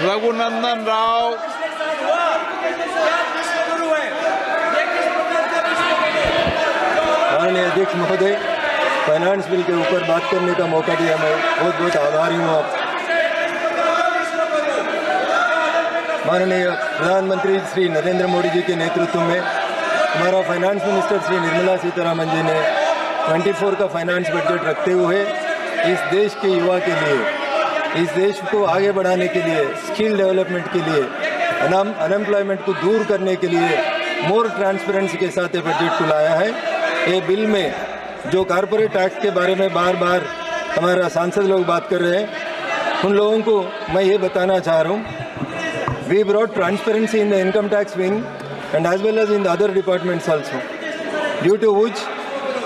रघुनंदन राव, माननीय अध्यक्ष महोदय, फाइनेंस बिल के ऊपर बात करने का मौका दिया, मैं बहुत बहुत आभारी हूँ आप। माननीय प्रधानमंत्री श्री नरेंद्र मोदी जी के नेतृत्व में हमारा फाइनेंस मिनिस्टर श्री निर्मला सीतारमण जी ने 24 का फाइनेंस बजट रखते हुए इस देश के युवा के लिए, इस देश को आगे बढ़ाने के लिए, स्किल डेवलपमेंट के लिए, अनएम्प्लॉयमेंट को दूर करने के लिए मोर ट्रांसपेरेंसी के साथ ये बजट को लाया है। ये बिल में जो कॉर्पोरेट टैक्स के बारे में बार बार हमारा सांसद लोग बात कर रहे हैं, उन लोगों को मैं ये बताना चाह रहा हूँ, we brought transparency in the income tax wing and as well as in the other departments also, due to which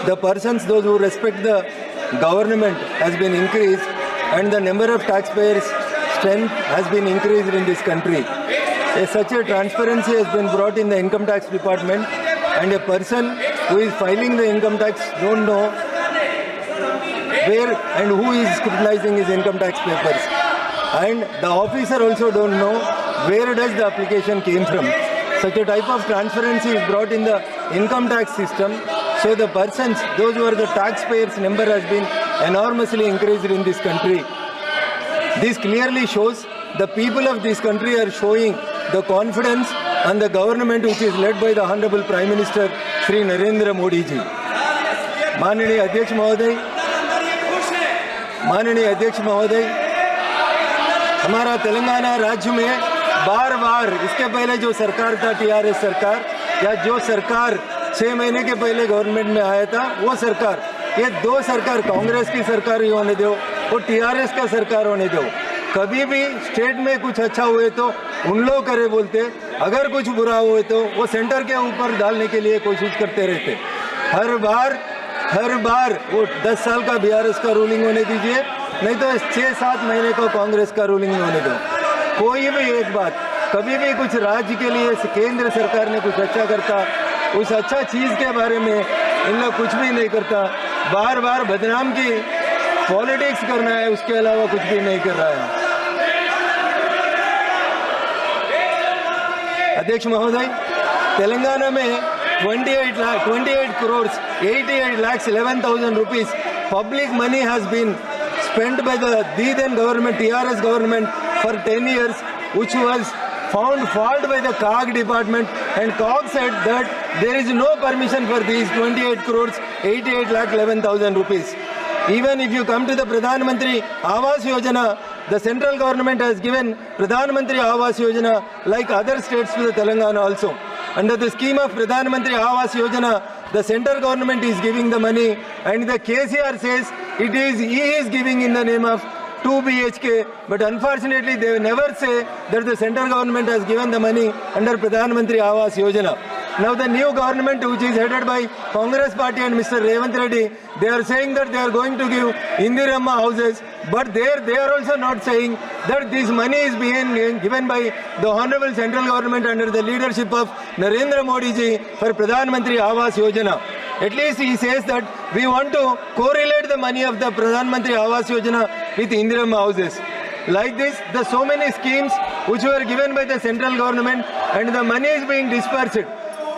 the persons, those who respect the government, has been increased and the number of taxpayers strength has been increased in this country. Such a transparency has been brought in the income tax department, and a person who is filing the income tax don't know where and who is scrutinizing his income tax papers, and the officer also don't know where does the application came from. Such a type of transparency is brought in the income tax system, so the persons, those who are the taxpayers number has been enormously increased in this country. This clearly shows the people of this country are showing the confidence on the government which is led by the Honorable Prime Minister Shri Narendra Modi ji. माननीय अध्यक्ष महोदय, हमारा तेलंगाना राज्य में बार बार इसके पहले जो सरकार था, टीआरएस सरकार, या जो सरकार 6 महीने के पहले गवर्नमेंट में आया था, वो सरकार, ये दो सरकार, कांग्रेस की सरकार ही होने दो और टीआरएस का सरकार होने दो, कभी भी स्टेट में कुछ अच्छा हुए तो उन लोग करे बोलते, अगर कुछ बुरा हुए तो वो सेंटर के ऊपर डालने के लिए कोशिश करते रहते। हर बार वो 10 साल का बीआरएस का रूलिंग होने दीजिए, नहीं तो 6-7 महीने को कांग्रेस का रूलिंग होने दो। कोई भी एक बात, कभी भी कुछ राज्य के लिए केंद्र सरकार ने कुछ अच्छा करता, उस अच्छा चीज़ के बारे में इन लोग कुछ भी नहीं करता, बार बार बदनाम की पॉलिटिक्स करना है, उसके अलावा कुछ भी नहीं कर रहा है। अध्यक्ष महोदय, तेलंगाना में 28 crores 88 lakhs 11,000 rupees public money has been spent by the then government, TRS government, for 10 years, which was found fault by the CAG department, and CAG said that there is no permission for these 28 crores 88 lakh 11,000 rupees. Even if you come to the Pradhan Mantri Awas Yojana, the central government has given Pradhan Mantri Awas Yojana like other states to the Telangana also. Under the scheme of Pradhan Mantri Awas Yojana, the central government is giving the money, and the KCR says he is giving in the name of 2 BHK, but unfortunately they never say that the central government has given the money under Pradhan Mantri Awas Yojana. Now the new government, which is headed by Congress party and Mr. Revanth Reddy, they are saying that they are going to give Indiramma houses, but they are also not saying that this money is being given by the Honorable Central Government under the leadership of Narendra Modi ji for Pradhan Mantri Awas Yojana. At least he says that we want to correlate the money of the Pradhan Mantri Awas Yojana with Indiramma houses. Like this, the so many schemes which were given by the central government and the money is being dispersed.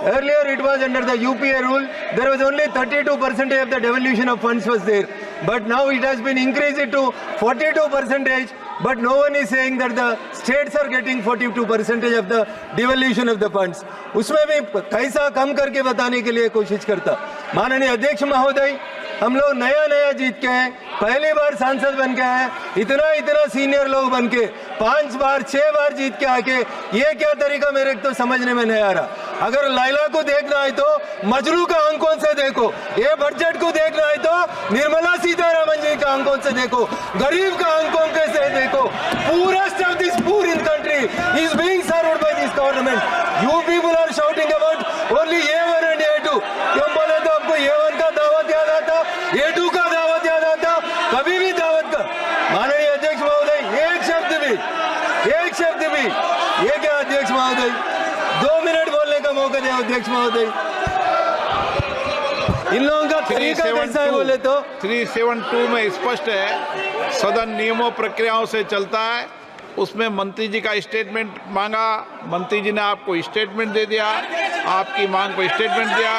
Earlier it was under the UPA rule, there was only 32% of the devolution of funds was there. But now it has been increased to 42%, but no one is saying that the states are getting 42% of the devolution of the funds. उसमें भी कैसा कम करके बताने के लिए कोशिश करता। माननीय अध्यक्ष महोदय, हम लोग नया जीत के हैं, पहली बार सांसद बन के हैं, इतना सीनियर लोग बन के 5 बार 6 बार जीत के आके ये क्या तरीका मेरे तो समझने में नहीं आ रहा। अगर लैला को देखना है तो मजनू का आंखों से देखो, ये बजट को देखना है तो निर्मला सीतारमण जी का आंखों से देखो, गरीब का आंखों से देखो। पूरा of this poor in country is being served by this government. You people are shouting about only A1 and A2। क्यों बोले तो आपको A1 का दावत याद आता, A2 का दावत याद आता, कभी भी दावत का। माननीय अध्यक्ष महोदय, एक शब्द भी, ये क्या अध्यक्ष महोदय, 2 मिनट बोलने का मौका दिया अध्यक्ष महोदय। इन लोगों का तरीका कैसा है बोले तो 372 में स्पष्ट है, सदन नियमों प्रक्रियाओं से चलता है। उसमें मंत्री जी का स्टेटमेंट मांगा, मंत्री जी ने आपको स्टेटमेंट दे दिया, आपकी मांग को स्टेटमेंट दिया।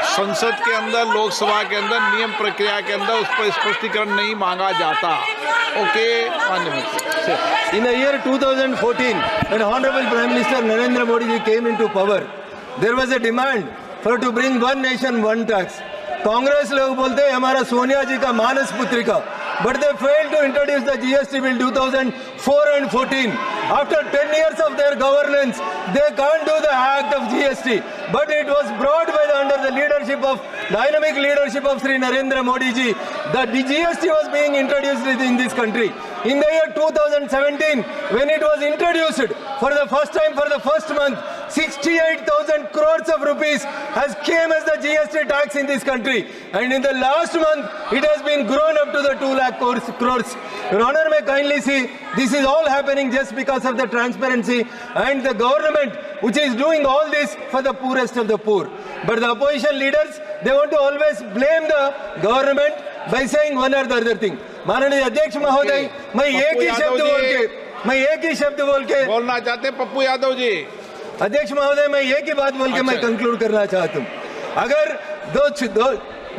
संसद के अंदर, लोकसभा के अंदर नियम प्रक्रिया के अंदर उस पर स्पष्टीकरण नहीं मांगा जाता। ओके, माननीय मंत्री। In the year 2014, when Honorable Prime Minister Narendra Modi ji came into power, there was a demand for to bring one nation, one tax. Congress लोग बोलते हैं हमारा सोनिया जी का मानस पुत्रिका, but they failed to introduce the GST bill 2004 and 14. After 10 years of their governance, they can't do the act of GST, but it was brought by under the leadership of dynamic leadership of Sri Narendra Modi ji. The GST was being introduced in this country. In the year 2017, when it was introduced for the first time, for the first month, 68,000 crores of rupees has came as the GST tax in this country, and in the last month, it has been grown up to the 2 lakh crores. Your Honor, may kindly see, this is all happening just because of the transparency and the government, which is doing all this for the poorest of the poor. But the opposition leaders, they want to always blame the government by saying one or the other thing. माननीय अध्यक्ष महोदय, मैं एक ही शब्द बोल के बोलना चाहते हैं पप्पू यादव जी। अध्यक्ष महोदय, मैं एक ही बात बोल के मैं कंक्लूड करना चाहता हूँ। अगर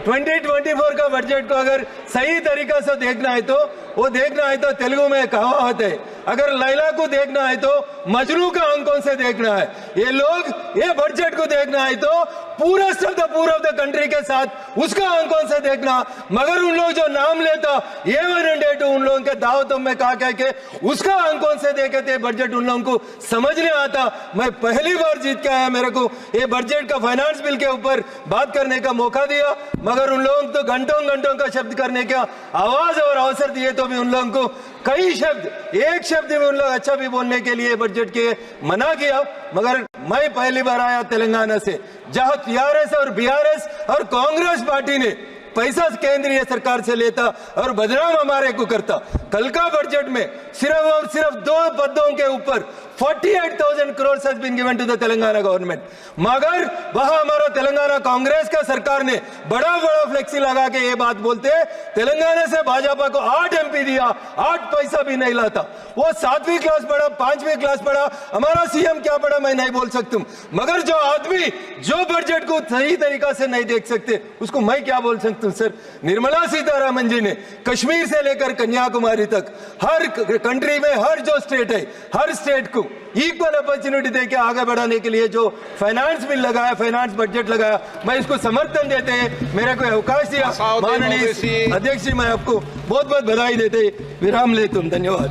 2024 का बजट को अगर सही तरीका से देखना है तो वो देखना है तो तेलुगु में कहावत है, अगर लैला को देखना है तो मजनू का आंखों से देखना है। ये लोग ये बजट को देखना है तो पूरा पूर ऑफ द कंट्री के साथ उसका आंखों से देखना, मगर उन लोग जो नाम लेता ये 1 उन लोगों के दावतों में कहा के उसका आंखों से देखे थे बजट उन लोगों को समझ नहीं आता। मैं पहली बार जीत के आया, मेरे को ये बजट का फाइनेंस बिल के ऊपर बात करने का मौका दिया, मगर उन लोगों को घंटों का शब्द करने का आवाज और अवसर दिए तो भी उन लोगों को कई शब्द, एक शब्द में उन लोग अच्छा भी बोलने के लिए बजट के मना किया। मगर मैं पहली बार आया तेलंगाना से, जहां टीआरएस और बीआरएस और कांग्रेस पार्टी ने पैसा केंद्रीय सरकार से लेता और बदनाम हमारे को करता। कल का बजट में सिर्फ और सिर्फ 2 पदों के ऊपर 48,000 crores has been given to the Telangana government, मगर वहां हमारा तेलंगाना कांग्रेस का सरकार ने बड़ा फ्लेक्सी लगा के ये बात बोलते तेलंगाना से भाजपा को 8 MP दिया, 8 पैसा भी नहीं लाता। वो 7वीं क्लास पढ़ा, 5वीं क्लास पढ़ा, हमारा सीएम क्या पढ़ा मैं नहीं बोल सकता, मगर जो आदमी जो बजट को सही तरीका से नहीं देख सकते उसको मैं क्या बोल सकता हूं। सर, निर्मला सीतारामन जी ने कश्मीर से लेकर कन्याकुमारी तक हर कंट्री में हर जो स्टेट है, हर स्टेट को इक्वल अपॉर्चुनिटी देके आगे बढ़ाने के लिए जो फाइनेंस बिल लगाया, फाइनेंस बजट लगाया, मैं इसको समर्थन देते हैं। मेरे को अवकाश दिया माननीय अध्यक्ष जी, मैं आपको बहुत बहुत बधाई देते विराम लेता हूं। धन्यवाद।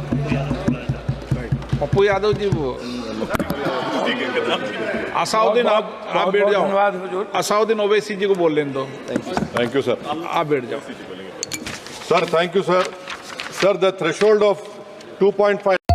पप्पू यादव जी, असाउद्दीन आप बैठ जाओ, असाउद्दीन ओवैसी जी को बोल लेने दो। Thank you, sir. आप बैठ जाओ। Sir, thank you, sir. Sir, the threshold of 2.5